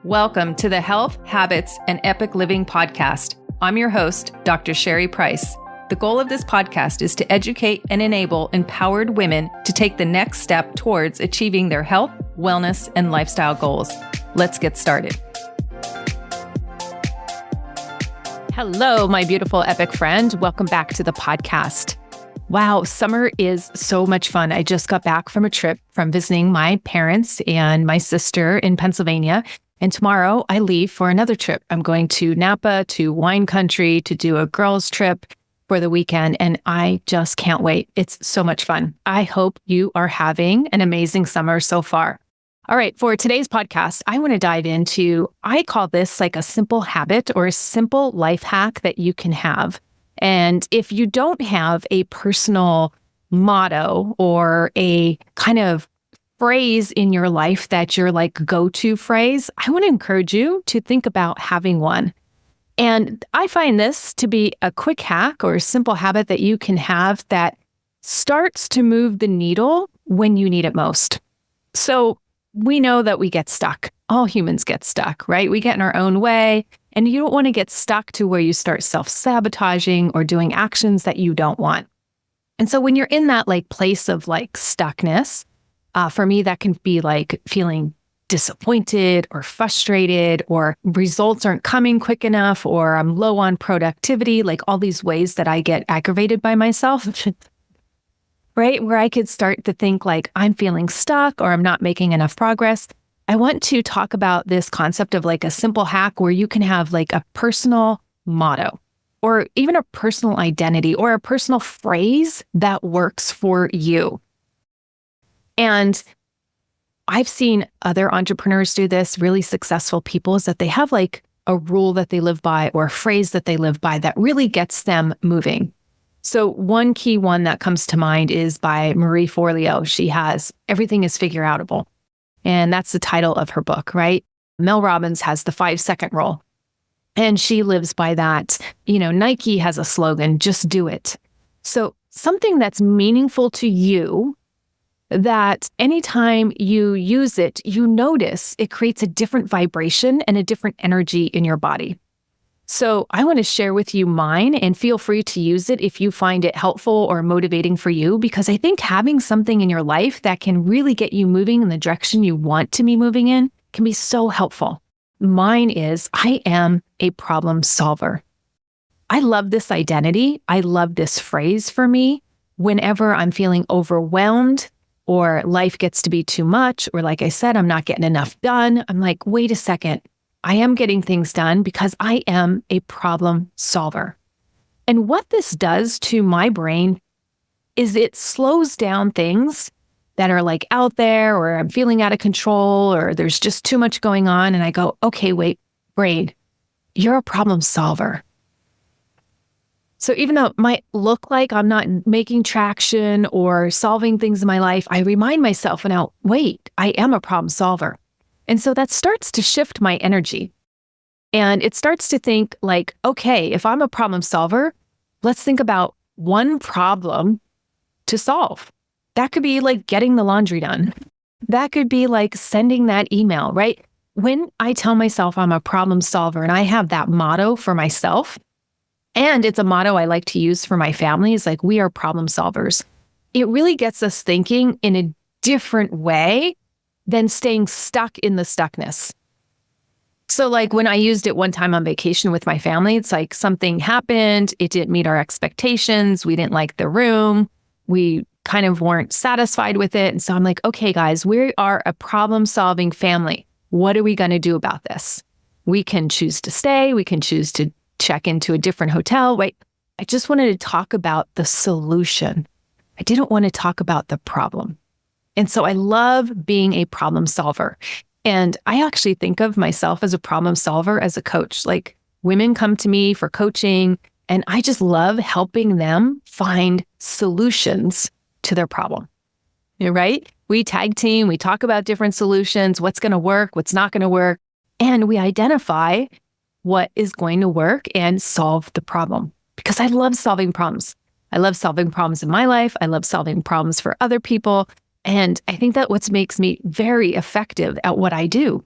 Welcome to the Health, Habits, and Epic Living podcast. I'm your host, Dr. Sherry Price. The goal of this podcast is to educate and enable empowered women to take the next step towards achieving their health, wellness, and lifestyle goals. Let's get started. Hello, my beautiful epic friend. Welcome back to the podcast. Wow, summer is so much fun. I just got back from a trip from visiting my parents and my sister in Pennsylvania. And tomorrow I leave for another trip. I'm going to Napa, to wine country, to do a girls trip for the weekend. And I just can't wait. It's so much fun. I hope you are having an amazing summer so far. All right, for today's podcast, I want to dive into, I call this like a simple habit or a simple life hack that you can have. And if you don't have a personal motto or a kind of phrase in your life that your like go-to phrase, I want to encourage you to think about having one. And I find this to be a quick hack or a simple habit that you can have that starts to move the needle when you need it most. So we know that we get stuck. All humans get stuck, right? We get in our own way, and you don't want to get stuck to where you start self-sabotaging or doing actions that you don't want. And so when you're in that like place of like stuckness, for me, that can be like feeling disappointed or frustrated, or results aren't coming quick enough, or I'm low on productivity, like all these ways that I get aggravated by myself, right? Where I could start to think like I'm feeling stuck or I'm not making enough progress. I want to talk about this concept of like a simple hack where you can have like a personal motto or even a personal identity or a personal phrase that works for you. And I've seen other entrepreneurs do this, really successful people, is that they have like a rule that they live by or a phrase that they live by that really gets them moving. So one key one that comes to mind is by Marie Forleo. She has Everything is Figure Outable. And that's the title of her book, right? Mel Robbins has the 5-second rule. And she lives by that. You know, Nike has a slogan, just do it. So something that's meaningful to you, that anytime you use it, you notice it creates a different vibration and a different energy in your body. So I want to share with you mine, and feel free to use it if you find it helpful or motivating for you, because I think having something in your life that can really get you moving in the direction you want to be moving in can be so helpful. Mine is, I am a problem solver. I love this identity. I love this phrase for me. Whenever I'm feeling overwhelmed, or life gets to be too much, or like I said, I'm not getting enough done, I'm like, wait a second, I am getting things done because I am a problem solver. And what this does to my brain is it slows down things that are like out there, or I'm feeling out of control, or there's just too much going on. And I go, okay, wait, brain, you're a problem solver. So even though it might look like I'm not making traction or solving things in my life, I remind myself now, wait, I am a problem solver. And so that starts to shift my energy. And it starts to think like, okay, if I'm a problem solver, let's think about one problem to solve. That could be like getting the laundry done. That could be like sending that email, right? When I tell myself I'm a problem solver and I have that motto for myself, and it's a motto I like to use for my family, is like, we are problem solvers. It really gets us thinking in a different way than staying stuck in the stuckness. So like when I used it one time on vacation with my family, it's like something happened. It didn't meet our expectations. We didn't like the room. We kind of weren't satisfied with it. And so I'm like, okay, guys, we are a problem solving family. What are we going to do about this? We can choose to stay. We can choose to check into a different hotel. Wait, I just wanted to talk about the solution. I didn't want to talk about the problem. And so I love being a problem solver. And I actually think of myself as a problem solver as a coach. Like women come to me for coaching, and I just love helping them find solutions to their problem. Right? We tag team, we talk about different solutions, what's going to work, what's not going to work, and we identify what is going to work and solve the problem. Because I love solving problems. I love solving problems in my life. I love solving problems for other people. And I think that what makes me very effective at what I do.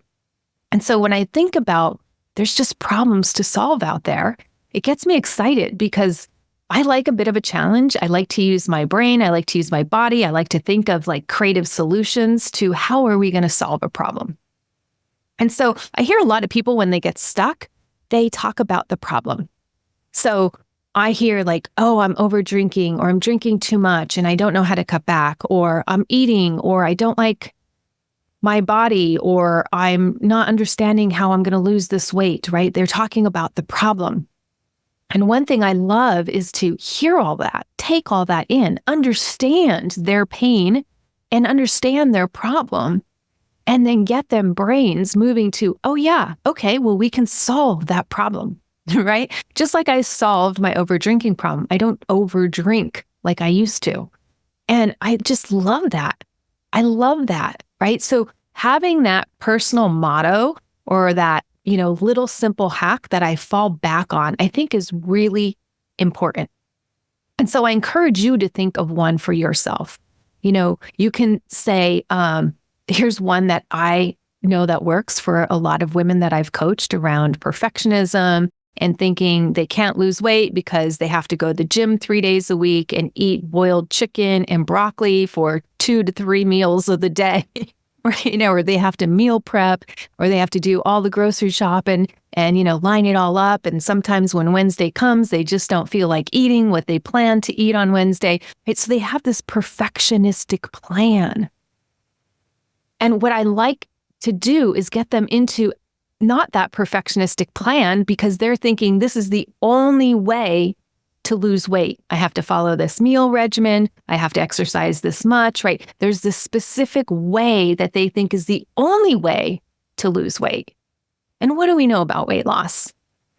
And so when I think about there's just problems to solve out there, it gets me excited because I like a bit of a challenge. I like to use my brain. I like to use my body. I like to think of like creative solutions to how are we going to solve a problem. And so I hear a lot of people when they get stuck, they talk about the problem. So I hear like, oh, I'm over drinking, or I'm drinking too much and I don't know how to cut back, or I'm eating, or I don't like my body, or I'm not understanding how I'm going to lose this weight, right? They're talking about the problem. And one thing I love is to hear all that, take all that in, understand their pain and understand their problem, and then get them brains moving to, oh yeah, okay, well, we can solve that problem, right? Just like I solved my overdrinking problem. I don't overdrink like I used to. And I just love that. I love that, right? So having that personal motto or that, little simple hack that I fall back on, I think is really important. And so I encourage you to think of one for yourself. You can say, here's one that I know that works for a lot of women that I've coached around perfectionism and thinking they can't lose weight because they have to go to the gym 3 days a week and eat boiled chicken and broccoli for 2 to 3 meals of the day, or they have to meal prep, or they have to do all the grocery shopping and line it all up. And sometimes when Wednesday comes, they just don't feel like eating what they plan to eat on Wednesday. Right? So they have this perfectionistic plan. And what I like to do is get them into not that perfectionistic plan, because they're thinking this is the only way to lose weight. I have to follow this meal regimen. I have to exercise this much, right? There's this specific way that they think is the only way to lose weight. And what do we know about weight loss?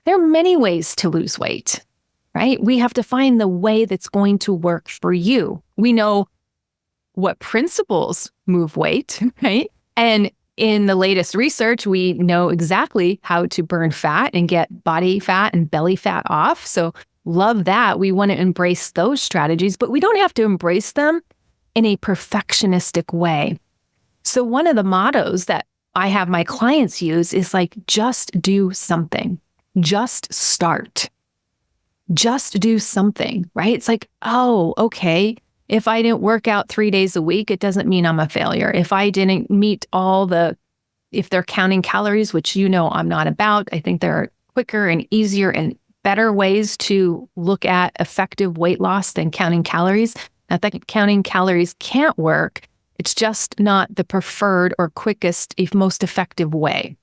There are many ways to lose weight, right? We have to find the way that's going to work for you. We know what principles move weight, right? And in the latest research, we know exactly how to burn fat and get body fat and belly fat off. So love that. We want to embrace those strategies, but we don't have to embrace them in a perfectionistic way. So one of the mottos that I have my clients use is like, just do something. Just start. Just do something, right? It's like, oh, okay. If I didn't work out 3 days a week, it doesn't mean I'm a failure. If I didn't meet if they're counting calories, which I'm not about, I think there are quicker and easier and better ways to look at effective weight loss than counting calories. Not that counting calories can't work. It's just not the preferred or quickest, most effective way.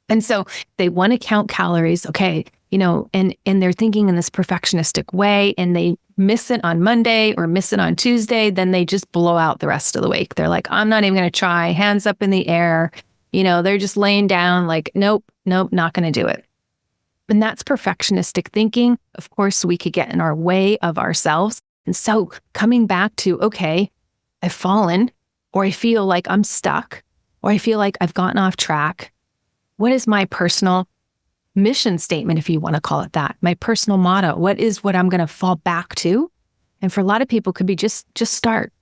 And so they want to count calories, okay, and they're thinking in this perfectionistic way, and they miss it on Monday or miss it on Tuesday, then they just blow out the rest of the week. They're like, I'm not even going to try, hands up in the air. They're just laying down like, nope, not going to do it. And that's perfectionistic thinking. Of course, we could get in our way of ourselves. And so coming back to, okay, I've fallen, or I feel like I'm stuck, or I feel like I've gotten off track. What is my personal mission statement, if you want to call it that? My personal motto. What I'm going to fall back to? And for a lot of people, it could be just start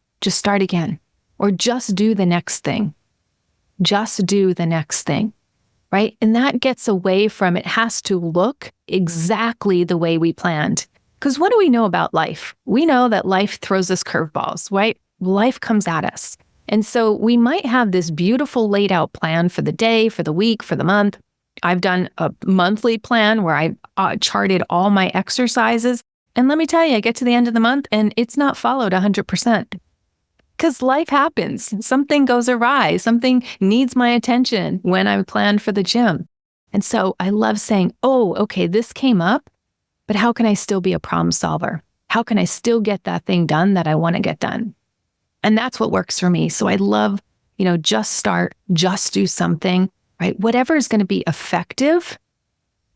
again, or just do the next thing. Just do the next thing, right? And that gets away from it has to look exactly the way we planned. Because what do we know about life? We know that life throws us curveballs, right? Life comes at us. And so we might have this beautiful laid out plan for the day, for the week, for the month. I've done a monthly plan where I charted all my exercises. And let me tell you, I get to the end of the month and it's not followed 100%. Because life happens. Something goes awry. Something needs my attention when I plan for the gym. And so I love saying, oh, okay, this came up, but how can I still be a problem solver? How can I still get that thing done that I want to get done? And that's what works for me. So I love, just start, just do something, right? Whatever is going to be effective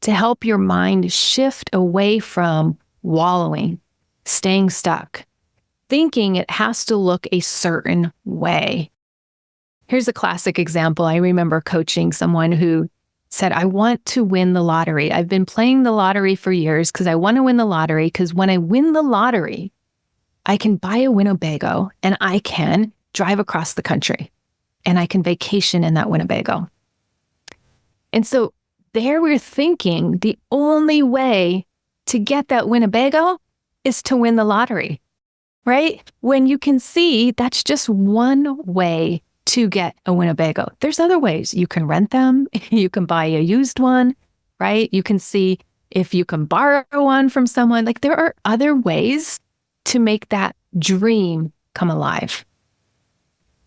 to help your mind shift away from wallowing, staying stuck, thinking it has to look a certain way. Here's a classic example. I remember coaching someone who said, I want to win the lottery. I've been playing the lottery for years because I want to win the lottery, because when I win the lottery, I can buy a Winnebago and I can drive across the country and I can vacation in that Winnebago. And so there we're thinking the only way to get that Winnebago is to win the lottery, right? When you can see that's just one way to get a Winnebago. There's other ways. You can rent them. You can buy a used one, right? You can see if you can borrow one from someone. Like there are other ways to make that dream come alive.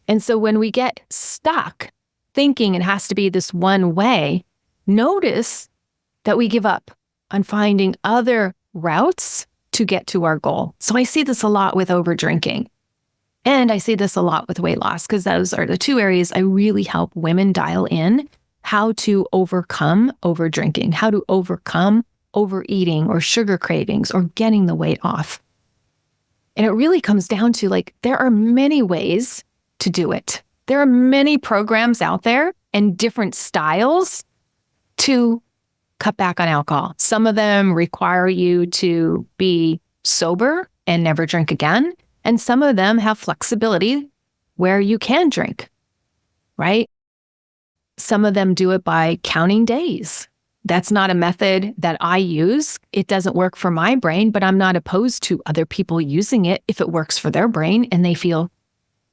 And so when we get stuck thinking it has to be this one way, notice that we give up on finding other routes to get to our goal. So I see this a lot with over drinking. And I see this a lot with weight loss, because those are the two areas I really help women dial in how to overcome over drinking, how to overcome overeating or sugar cravings or getting the weight off. And it really comes down to like, there are many ways to do it. There are many programs out there and different styles to cut back on alcohol. Some of them require you to be sober and never drink again. And some of them have flexibility where you can drink, right? Some of them do it by counting days. That's not a method that I use. It doesn't work for my brain, but I'm not opposed to other people using it if it works for their brain and they feel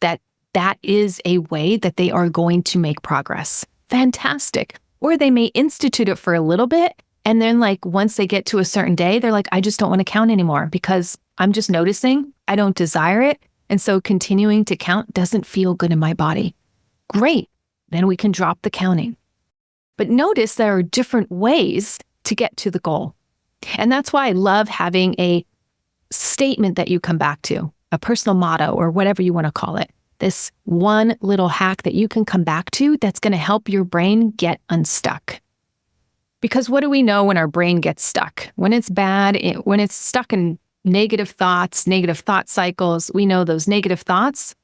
that that is a way that they are going to make progress. Fantastic. Or they may institute it for a little bit. And then like once they get to a certain day, they're like, I just don't want to count anymore because I'm just noticing I don't desire it. And so continuing to count doesn't feel good in my body. Great. Then we can drop the counting. But notice there are different ways to get to the goal. And that's why I love having a statement that you come back to, a personal motto or whatever you want to call it. This one little hack that you can come back to that's going to help your brain get unstuck. Because what do we know when our brain gets stuck? When it's bad, when it's stuck in negative thoughts, negative thought cycles, we know those negative thoughts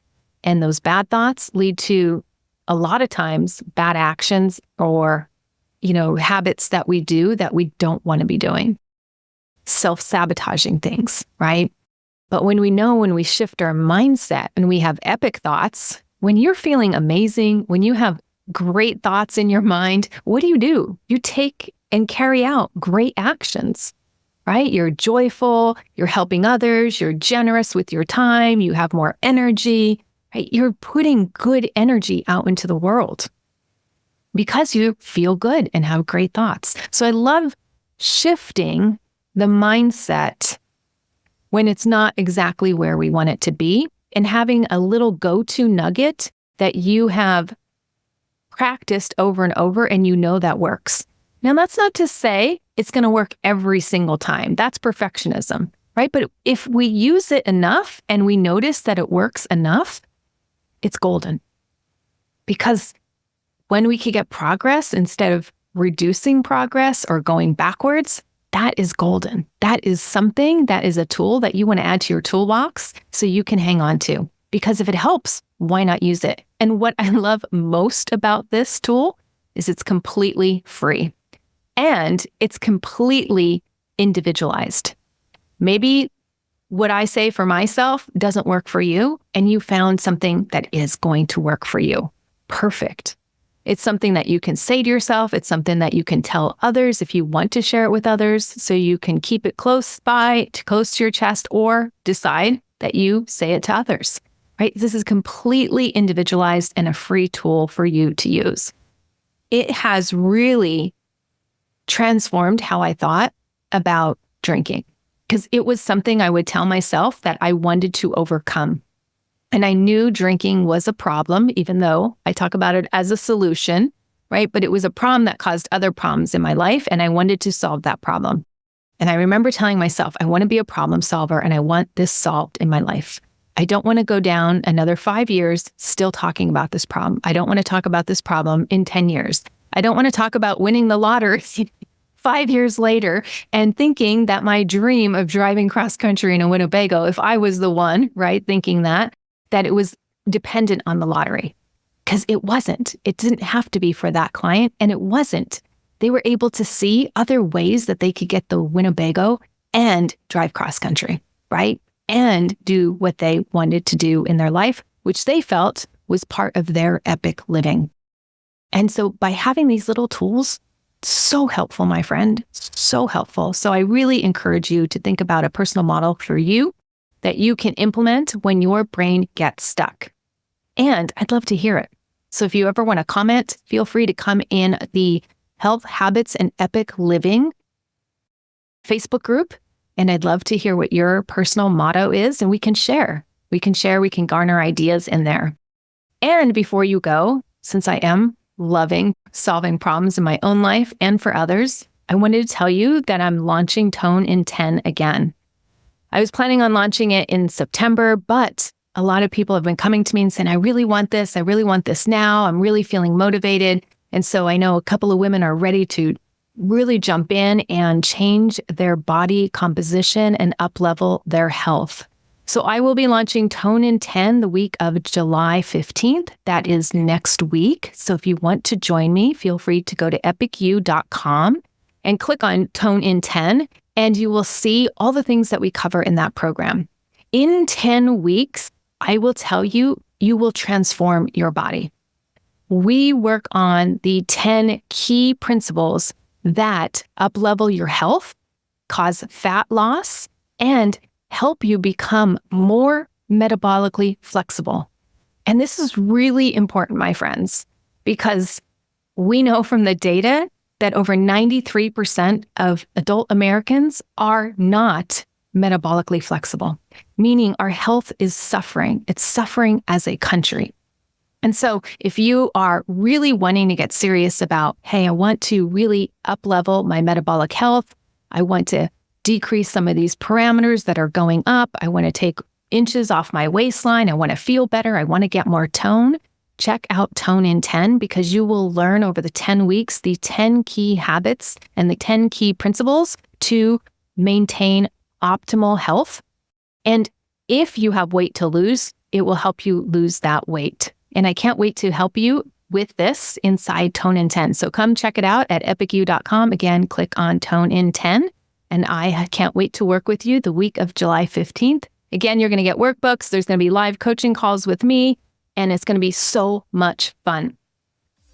and those bad thoughts lead to a lot of times bad actions or, habits that we do that we don't want to be doing. Self-sabotaging things, right? But when we shift our mindset and we have epic thoughts, when you're feeling amazing, when you have great thoughts in your mind, what do? You take and carry out great actions, right? You're joyful, you're helping others, you're generous with your time, you have more energy, right? You're putting good energy out into the world because you feel good and have great thoughts. So I love shifting the mindset when it's not exactly where we want it to be and having a little go-to nugget that you have practiced over and over and you know that works. Now, that's not to say it's going to work every single time. That's perfectionism, right? But if we use it enough and we notice that it works enough, it's golden. Because when we can get progress instead of reducing progress or going backwards, that is golden. That is something that is a tool that you want to add to your toolbox so you can hang on to. Because if it helps, why not use it? And what I love most about this tool is it's completely free and it's completely individualized. Maybe what I say for myself doesn't work for you, and you found something that is going to work for you. Perfect. It's something that you can say to yourself. It's something that you can tell others if you want to share it with others, so you can keep it close to your chest, or decide that you say it to others, right? This is completely individualized and a free tool for you to use. It has really transformed how I thought about drinking, because it was something I would tell myself that I wanted to overcome. And I knew drinking was a problem, even though I talk about it as a solution, right? But it was a problem that caused other problems in my life, and I wanted to solve that problem. And I remember telling myself, I want to be a problem solver, and I want this solved in my life. I don't want to go down another 5 years still talking about this problem. I don't want to talk about this problem in 10 years. I don't want to talk about winning the lottery 5 years later and thinking that my dream of driving cross country in a Winnebago, if I was the one, right, thinking that it was dependent on the lottery, because it wasn't. It didn't have to be for that client, and it wasn't. They were able to see other ways that they could get the Winnebago and drive cross country, right? And do what they wanted to do in their life, which they felt was part of their epic living. And so by having these little tools, so helpful, my friend, so helpful. So I really encourage you to think about a personal model for you that you can implement when your brain gets stuck. And I'd love to hear it. So if you ever want to comment, feel free to come in the Health Habits and Epic Living Facebook group. And I'd love to hear what your personal motto is, and we can share. We can garner ideas in there. And before you go, since I am loving solving problems in my own life and for others, I wanted to tell you that I'm launching Tone in 10 again. I was planning on launching it in September, but a lot of people have been coming to me and saying, I really want this. I really want this now. I'm really feeling motivated. And so I know a couple of women are ready to really jump in and change their body composition and up-level their health. So I will be launching Tone in 10 the week of July 15th. That is next week. So if you want to join me, feel free to go to epicu.com and click on Tone in 10, and you will see all the things that we cover in that program. In 10 weeks, I will tell you, you will transform your body. We work on the 10 key principles that up-level your health, cause fat loss, and help you become more metabolically flexible. And this is really important, my friends, because we know from the data that over 93% of adult Americans are not metabolically flexible, meaning our health is suffering. It's suffering as a country. And so if you are really wanting to get serious about, hey, I want to really up-level my metabolic health, I want to decrease some of these parameters that are going up, I want to take inches off my waistline, I want to feel better, I want to get more tone, check out Tone in 10, because you will learn over the 10 weeks the 10 key habits and the 10 key principles to maintain optimal health. And if you have weight to lose, it will help you lose that weight. And I can't wait to help you with this inside Tone in 10. So come check it out at epicu.com. Again, click on Tone in 10. And I can't wait to work with you the week of July 15th. Again, you're going to get workbooks. There's going to be live coaching calls with me, and it's going to be so much fun.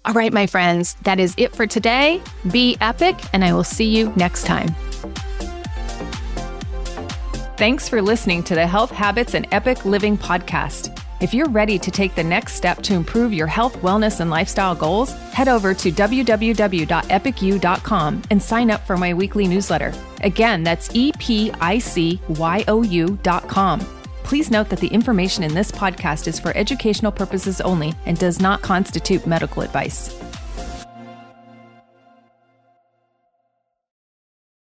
All right, my friends, that is it for today. Be epic, and I will see you next time. Thanks for listening to the Health Habits and Epic Living podcast. If you're ready to take the next step to improve your health, wellness, and lifestyle goals, head over to www.epicu.com and sign up for my weekly newsletter. Again, that's EPICYOU.com. Please note that the information in this podcast is for educational purposes only and does not constitute medical advice.